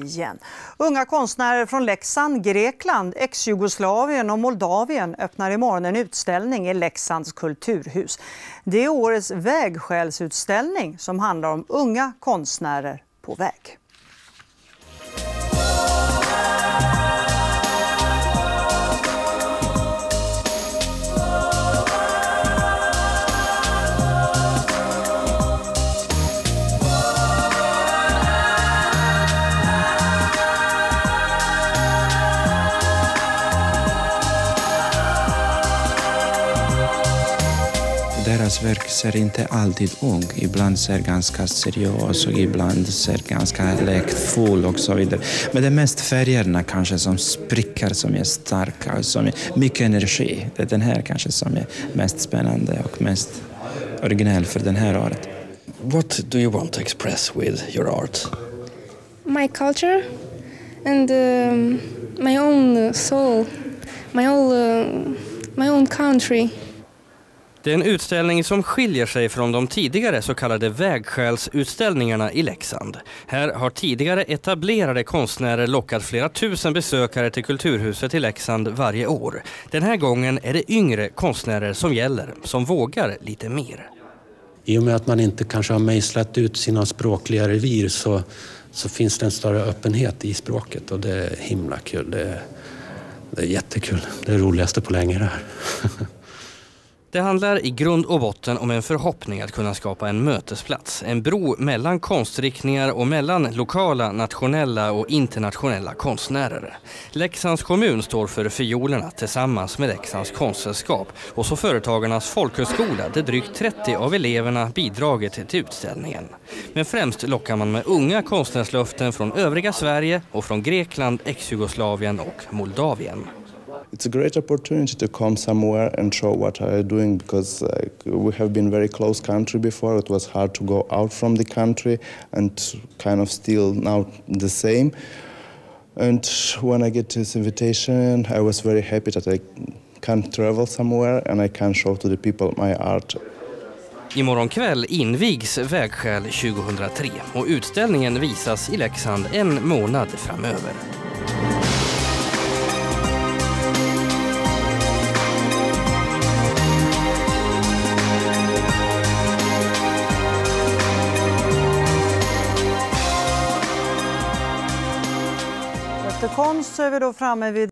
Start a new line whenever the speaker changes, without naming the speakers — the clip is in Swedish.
Igen. Unga konstnärer från Leksand, Grekland, ex-Jugoslavien och Moldavien öppnar imorgon en utställning i Leksands kulturhus. Det är årets vägskälsutställning som handlar om unga konstnärer på väg.
Deras verk ser inte alltid ung. Ibland ser ganska seriös och ibland ser ganska lekfull och så vidare. Men det är mest färgerna kanske som spricker, som är starka och som är mycket energi. Det är den här kanske som är mest spännande och mest originell för den här året.
What do you want to express with your art?
My culture and my own soul, my own country.
Det är en utställning som skiljer sig från de tidigare så kallade vägskälsutställningarna i Leksand. Här har tidigare etablerade konstnärer lockat flera tusen besökare till Kulturhuset i Leksand varje år. Den här gången är det yngre konstnärer som gäller, som vågar lite mer.
I och med att man inte kanske har mejslat ut sina språkliga revir så finns det en större öppenhet i språket och det är himla kul. Det är jättekul. Det är roligaste på länge det här.
Det handlar i grund och botten om en förhoppning att kunna skapa en mötesplats, en bro mellan konstriktningar och mellan lokala, nationella och internationella konstnärer. Leksands kommun står för fiolerna tillsammans med Leksands konstsällskap och så Företagarnas folkhögskola där drygt 30 av eleverna bidragit till utställningen. Men främst lockar man med unga konstnärslöften från övriga Sverige och från Grekland, ex-Jugoslavien och Moldavien.
It's a great opportunity to come somewhere and show what I'm doing because we have been very close country before. It was hard to go out from the country and kind of still now the same. And when I get this invitation, I was very happy that I can travel somewhere and I can show to the people my art.
Imorgon kväll invigs Vägskäl 2003 och utställningen visas i Leksand en månad framöver.
Efter konst så är vi då framme vid